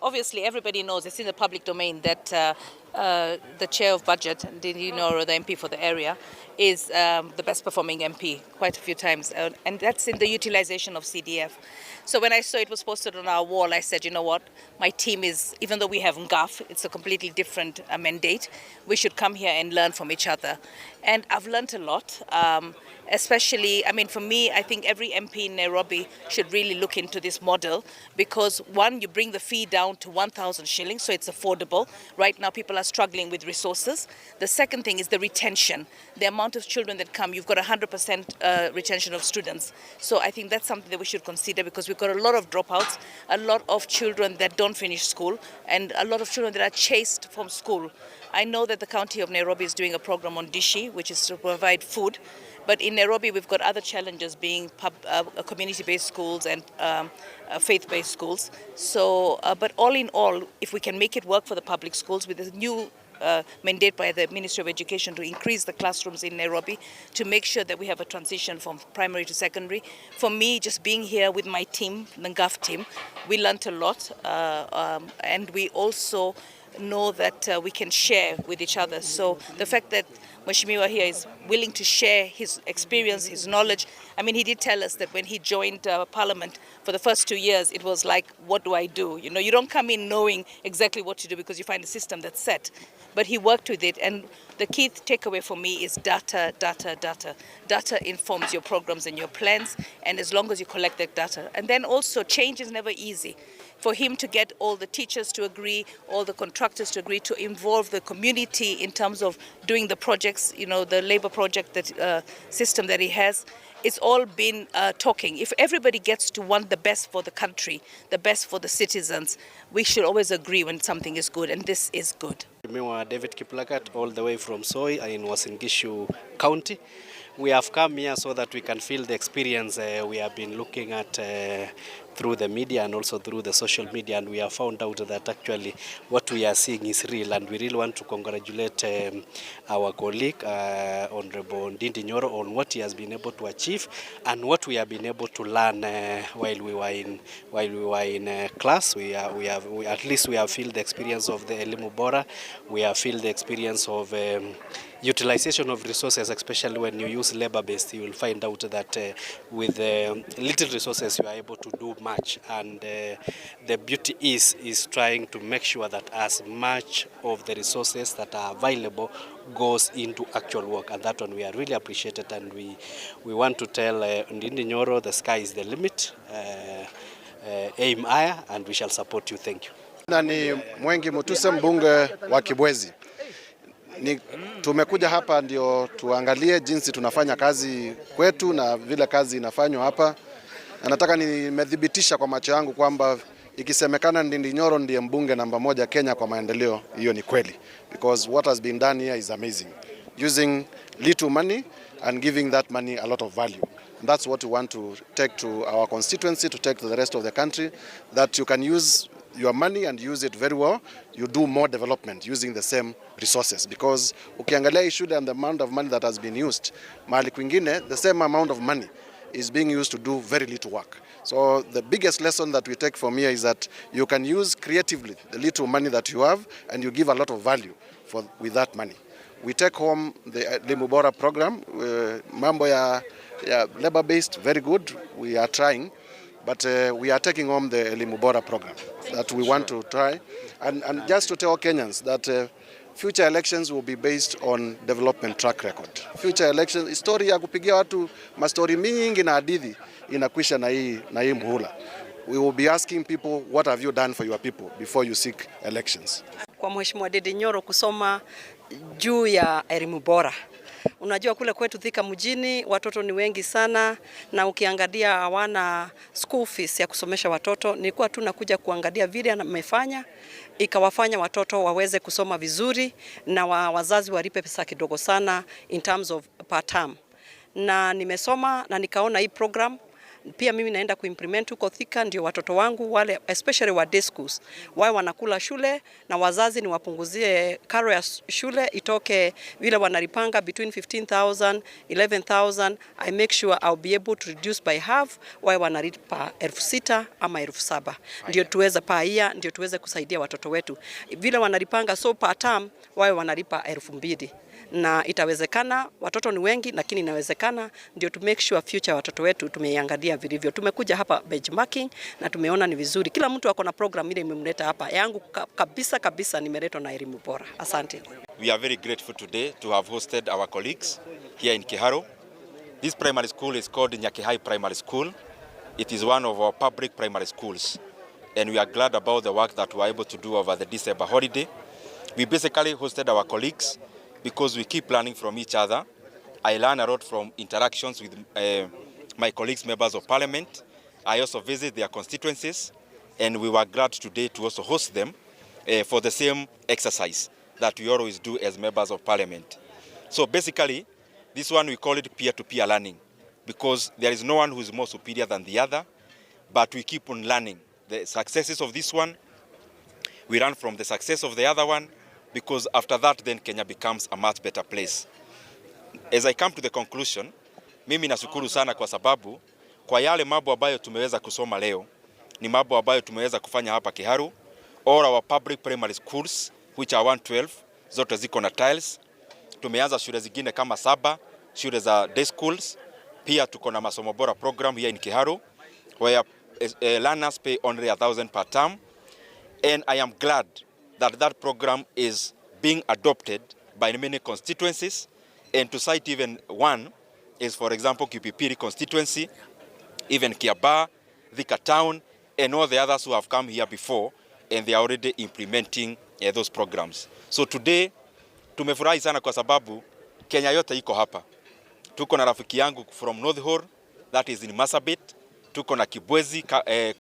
obviously everybody knows, it's in the public domain, that the chair of budget, Ndindi Nyoro, the MP for the area, is the best performing MP quite a few times, and that's in the utilization of CDF. So when I saw it was posted on our wall, I said, you know what, my team is, even though we have NGAF, it's a completely different mandate, we should come here and learn from each other. And I've learned a lot, especially, I mean, for me, I think every MP in Nairobi should really look into this model because, one, you bring the fee down to 1,000 shillings, so it's affordable. Right now, people are struggling with resources. The second thing is the retention. The amount of children that come, you've got 100% retention of students. So I think that's something that we should consider because we've got a lot of dropouts, a lot of children that don't finish school, and a lot of children that are chased from school. I know that the county of Nairobi is doing a program on Dishi, which is to provide food. But in Nairobi, we've got other challenges being community-based schools and faith-based schools. So, but all in all, if we can make it work for the public schools with a new mandate by the Ministry of Education to increase the classrooms in Nairobi, to make sure that we have a transition from primary to secondary. For me, just being here with my team, the NGAF team, we learnt a lot, and we also know that we can share with each other. So the fact that Mheshimiwa here is willing to share his experience, his knowledge. I mean, he did tell us that when he joined Parliament for the first 2 years, it was like, what do I do? You know, you don't come in knowing exactly what to do because you find a system that's set. But he worked with it, and the key takeaway for me is data, data, data. Data informs your programs and your plans, and as long as you collect that data. And then also, change is never easy. For him to get all the teachers to agree, all the contractors to agree, to involve the community in terms of doing the projects, you know, the labor project that system that he has, it's all been talking. If everybody gets to want the best for the country, the best for the citizens, we should always agree when something is good, and this is good. I'm David Kiplagat, all the way from Soy in Uasin Gishu County. We have come here so that we can feel the experience we have been looking at through the media and also through the social media, and we have found out that actually what we are seeing is real, and we really want to congratulate our colleague Honorable Ndindi Nyoro on what he has been able to achieve and what we have been able to learn while we were in class. We at least we have felt the experience of the Elimu Bora. We have felt the experience of utilization of resources, especially when you use labor-based. You will find out that with little resources you are able to do much, and the beauty is trying to make sure that as much of the resources that are available goes into actual work, and that one we are really appreciated, and we want to tell Ndindi Nyoro the sky is the limit. Aim higher, and we shall support you. Thank you. Ni Mwengi Mutuse, mbunge wa Kibwezi. Tumekuja hapa ndio tuangalie jinsi tunafanya kazi kwetu na vile kazi inafanywa hapa. Na nataka nimedhibitisha kwa macho yangu kwamba ikisemekana Ndindi Nyoro ndiye mbunge namba 1 Kenya kwa maendeleo, hiyo ni kweli. Because what has been done here is amazing. Using little money and giving that money a lot of value. And that's what we want to take to our constituency, to take to the rest of the country, that you can use your money and use it very well. You do more development using the same resources, because ukiangalia issue and the amount of money that has been used, mahali kwingine the same amount of money is being used to do very little work. So the biggest lesson that we take from here is that you can use creatively the little money that you have, and you give a lot of value with that money. We take home the Elimu Bora program, mambo ya labor based, very good. We are trying. But we are taking home the Elimu Bora program that we want to try. And just to tell Kenyans that future elections will be based on development track record. Future elections, story ya kupigia watu mastori mingi na hadithi inakwisha na hii muhula. We will be asking people, what have you done for your people before you seek elections? Kwa Mheshimiwa Ndindi Nyoro kusoma juu ya Elimu Bora. Unajua kule kwetu Thika mjini watoto ni wengi sana, na ukiangalia hawana school fees ya kusomesha watoto. Nilikuwa tu nakuja kuangalia vile amefanya, ikawafanya watoto waweze kusoma vizuri na wazazi walipe pesa kidogo sana in terms of per term. Na nimesoma na nikaona hii program Pia mimi naenda kuimplement huko Thika, ndio watoto wangu wale especially wa day schools wao wanakula shule, na wazazi ni wapunguzie karo ya shule itoke vile wanalipanga between 15,000 11,000. I make sure I'll be able to reduce by half, wao wanalipa 6,000 ama 7,000, ndio tuweze paia, ndio tuweze kusaidia watoto wetu vile wanalipanga. So per term wao wanalipa 2,000, na itawezekana. Watoto ni wengi, lakini inawezekana, ndio to make sure future watoto wetu tumeiangalia vilivyo. Tumekuja hapa benchmarking na tumeona ni vizuri, kila mtu ako na program ile imemleta hapa. Yangu kabisa nimeletwa na elimu bora. Asante. We are very grateful today to have hosted our colleagues here in Kiharu. This primary school is called Nyakehai Primary School. It is one of our public primary schools, and we are glad about the work that we were able to do over the December holiday. We basically hosted our colleagues because we keep learning from each other. I learn a lot from interactions with my colleagues, members of parliament. I also visit their constituencies, and we were glad today to also host them for the same exercise that we always do as members of parliament. So basically, this one we call it peer-to-peer learning, because there is no one who is more superior than the other, but we keep on learning. The successes of this one, we learn from the success of the other one, because after that then Kenya becomes a much better place. As I come to the conclusion, mimi nashukuru sana kwa sababu kwa yale mambo ambayo tumeweza kusoma leo ni mambo ambayo tumeweza kufanya hapa Kiharu. All our public primary schools which are 112 zote ziko na tiles. Tumeanza shule zingine kama 7 shule za day schools. Pia tuko na masomo bora program here in Kiharu where learners pay only 1,000 per term, and I am glad that that program is being adopted by many constituencies, and to cite even one is, for example, Kipipiri constituency, even Kiaba, Thika town, and all the others who have come here before, and they are already implementing those programs. So today tumefurahi sana kwa sababu Kenya yote iko hapa. Tuko na rafiki yangu from North Horr, that is in Marsabit. Tuko na Kibwezi